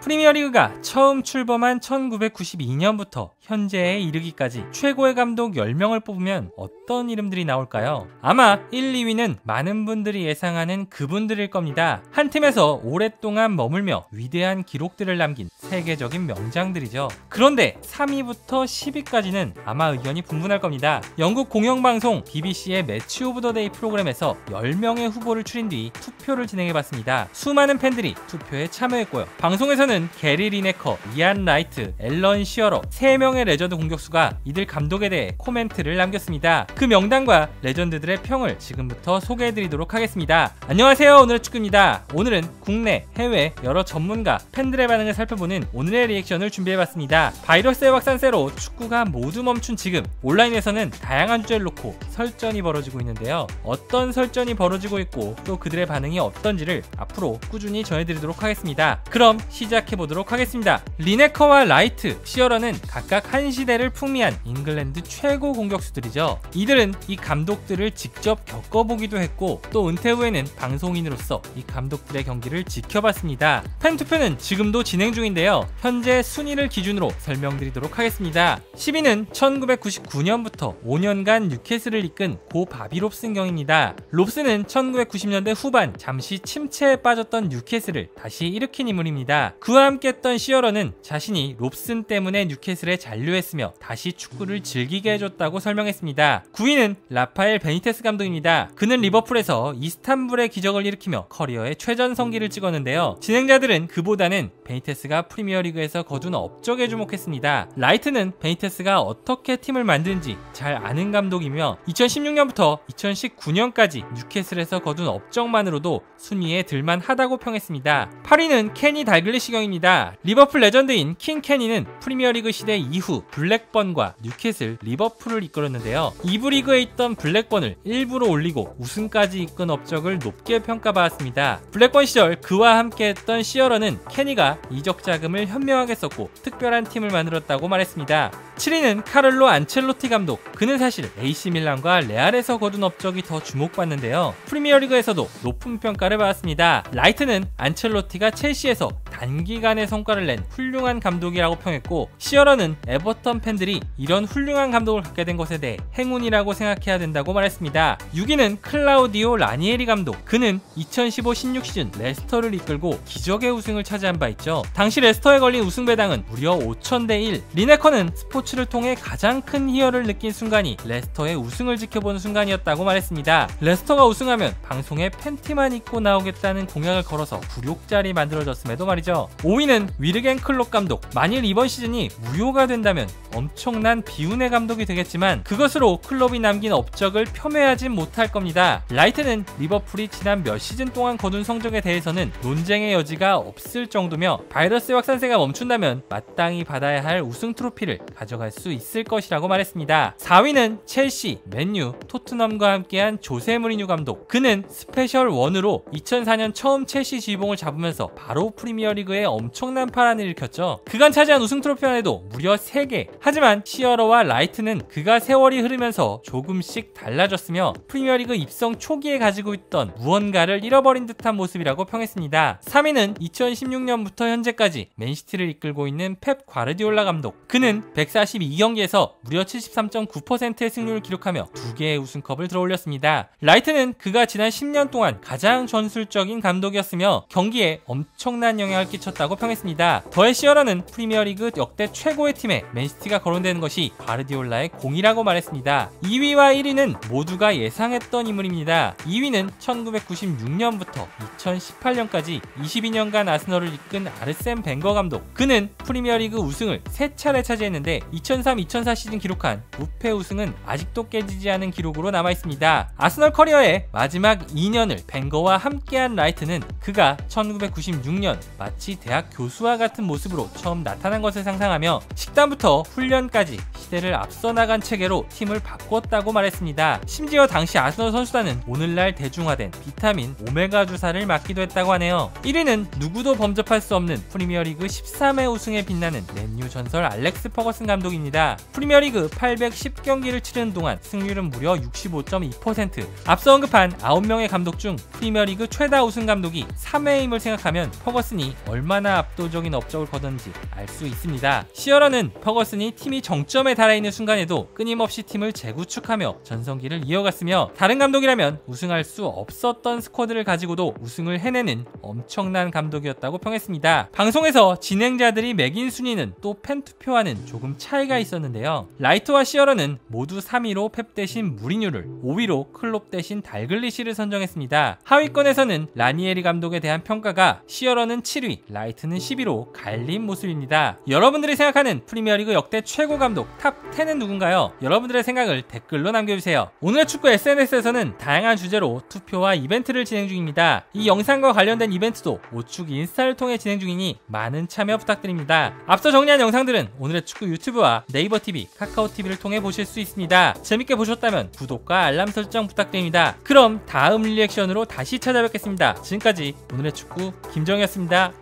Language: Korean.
프리미어리그가 처음 출범한 1992년부터 현재에 이르기까지 최고의 감독 10명을 뽑으면 어떤 이름들이 나올까요? 아마 1, 2위는 많은 분들이 예상하는 그분들일 겁니다. 한 팀에서 오랫동안 머물며 위대한 기록들을 남긴 세계적인 명장들이죠. 그런데 3위부터 10위까지는 아마 의견이 분분할 겁니다. 영국 공영방송 BBC의 매치 오브 더 데이 프로그램에서 10명의 후보를 추린 뒤 투표를 진행해봤습니다. 수많은 팬들이 투표에 참여했고요. 방송에서는 게리 리네커, 이안 라이트, 앨런 시어러 3명의 레전드 공격수가 이들 감독에 대해 코멘트를 남겼습니다. 그 명단과 레전드들의 평을 지금부터 소개해드리도록 하겠습니다. 안녕하세요, 오늘의 축구입니다. 오늘은 국내, 해외 여러 전문가, 팬들의 반응을 살펴보는 오늘의 리액션을 준비해봤습니다. 바이러스의 확산세로 축구가 모두 멈춘 지금 온라인에서는 다양한 주제를 놓고 설전이 벌어지고 있는데요. 어떤 설전이 벌어지고 있고 또 그들의 반응이 어떤지를 앞으로 꾸준히 전해드리도록 하겠습니다. 그럼 시작해보도록 하겠습니다. 리네커와 라이트, 시어러는 각각 한 시대를 풍미한 잉글랜드 최고 공격수들이죠. 이들은 이 감독들을 직접 겪어보기도 했고 또 은퇴 후에는 방송인으로서 이 감독들의 경기를 지켜봤습니다. 팬투표는 지금도 진행 중인데요. 현재 순위를 기준으로 설명드리도록 하겠습니다. 10위는 1999년부터 5년간 뉴캐슬을 이끈 고 바비 롭슨 경입니다. 롭슨은 1990년대 후반 잠시 침체에 빠졌던 뉴캐슬을 다시 일으킨 인물입니다. 그와 함께 했던 시어러는 자신이 롭슨 때문에 뉴캐슬에 잔류했으며 다시 축구를 즐기게 해줬다고 설명했습니다. 9위는 라파엘 베니테스 감독입니다. 그는 리버풀에서 이스탄불의 기적을 일으키며 커리어의 최전성기를 찍었는데요. 진행자들은 그보다는 베니테스가 프리미어리그에서 거둔 업적에 주목했습니다. 라이트는 베니테스가 어떻게 팀을 만드는지 잘 아는 감독이며 2016년부터 2019년까지 뉴캐슬에서 거둔 업적만으로도 순위에 들만하다고 평했습니다. 8위는 케니 달글리시 경입니다. 리버풀 레전드인 킹 케니는 프리미어리그 시대 이후 블랙번과 뉴캐슬, 리버풀을 이끌었는데요. 2부 리그에 있던 블랙번을 1부로 올리고 우승까지 이끈 업적을 높게 평가받았습니다. 블랙번 시절 그와 함께했던 시어러는 케니가 이적 자금을 현명하게 썼고 특별한 팀을 만들었다고 말했습니다. 7위는 카를로 안첼로티 감독. 그는 사실 AC 밀란과 레알에서 거둔 업적이 더 주목받는데요. 프리미어리그에서도 높은 평가를 받았습니다. 라이트는 안첼로티가 첼시에서 단기간에 성과를 낸 훌륭한 감독이라고 평했고 시어러는 에버턴 팬들이 이런 훌륭한 감독을 갖게 된 것에 대해 행운이라고 생각해야 된다고 말했습니다. 6위는 클라우디오 라니에리 감독. 그는 2015-16 시즌 레스터를 이끌고 기적의 우승을 차지한 바 있죠. 당시 레스터에 걸린 우승 배당은 무려 5,000대 1. 리네커는 스포츠를 통해 가장 큰 희열을 느낀 순간이 레스터의 우승을 지켜본 순간이었다고 말했습니다. 레스터가 우승하면 방송에 팬티만 입고 나오겠다는 공약을 걸어서 굴욕자리 만들어졌음에도 말이죠. 5위는 위르겐 클롭 감독. 만일 이번 시즌이 무효가 된다면 엄청난 비운의 감독이 되겠지만 그것으로 클롭이 남긴 업적을 폄훼하진 못할 겁니다. 라이트는 리버풀이 지난 몇 시즌 동안 거둔 성적에 대해서는 논쟁의 여지가 없을 정도며 바이러스 확산세가 멈춘다면 마땅히 받아야 할 우승 트로피를 가져갈 수 있을 것이라고 말했습니다. 4위는 첼시, 맨유, 토트넘과 함께한 조세 무리뉴 감독. 그는 스페셜 1으로 2004년 처음 첼시 지휘봉을 잡으면서 바로 프리미어리그에 엄청난 파란을 일으켰죠. 그간 차지한 우승 트로피만 해도 무려 3개. 하지만 시어러와 라이트는 그가 세월이 흐르면서 조금씩 달라졌으며 프리미어리그 입성 초기에 가지고 있던 무언가를 잃어버린 듯한 모습이라고 평했습니다. 3위는 2016년부터 현재까지 맨시티를 이끌고 있는 펩 과르디올라 감독. 그는 142경기에서 무려 73.9%의 승률을 기록하며 2개의 우승컵을 들어올렸습니다. 라이트는 그가 지난 10년 동안 가장 전술적인 감독이었으며 경기에 엄청난 영향을 끼쳤다고 평했습니다. 더해 시어러는 프리미어리그 역대 최고의 팀에 맨시티가 거론되는 것이 과르디올라의 공이라고 말했습니다. 2위와 1위는 모두가 예상했던 인물입니다. 2위는 1996년부터 2018년까지 22년간 아스널을 이끈 아르센 벵거 감독. 그는 프리미어리그 우승을 3차례 차지했는데 2003-2004 시즌 기록한 무패 우승은 아직도 깨지지 않은 기록으로 남아있습니다. 아스널 커리어의 마지막 2년을 벵거와 함께한 라이트는 그가 1996년 마치 대학 교수와 같은 모습으로 처음 나타난 것을 상상하며 식단부터 훈련까지 시대를 앞서 나간 체계로 팀을 바꿨다고 말했습니다. 심지어 당시 아스널 선수단은 오늘날 대중화된 비타민 오메가 주사를 맞기도 했다고 하네요. 1위는 누구도 범접할 수 없는 프리미어리그 13회 우승에 빛나는 맨유 전설 알렉스 퍼거슨 감독입니다. 프리미어리그 810경기를 치르는 동안 승률은 무려 65.2%. 앞서 언급한 9명의 감독 중 프리미어리그 최다 우승 감독이 3회임을 생각하면 퍼거슨이 얼마나 압도적인 업적을 거뒀는지 알 수 있습니다. 시어러는 퍼거슨이 팀이 정점에 달해있는 순간에도 끊임없이 팀을 재구축하며 전성기를 이어갔으며 다른 감독이라면 우승할 수 없었던 스쿼드를 가지고도 우승을 해내는 엄청난 감독이었다고 평했습니다. 방송에서 진행자들이 매긴 순위는 또 팬투표와는 조금 차이가 있었는데요. 라이트와 시어러는 모두 3위로 펩 대신 무리뉴를, 5위로 클롭 대신 달글리시를 선정했습니다. 하위권에서는 라니에리 감독에 대한 평가가 시어러는 7위, 라이트는 10위로 갈린 모습입니다. 여러분들이 생각하는 프리미어리그 역대 최고 감독 탑 10은 누군가요? 여러분들의 생각을 댓글로 남겨주세요. 오늘의 축구 SNS에서는 다양한 주제로 투표와 이벤트를 진행 중입니다. 이 영상과 관련된 이벤트도 오축 인스타를 통해 진행 중이니 많은 참여 부탁드립니다. 앞서 정리한 영상들은 오늘의 축구 유튜브와 네이버TV, 카카오TV를 통해 보실 수 있습니다. 재밌게 보셨다면 구독과 알람 설정 부탁드립니다. 그럼 다음 리액션으로 다시 찾아뵙겠습니다. 지금까지 오늘의 축구 김정이었습니다.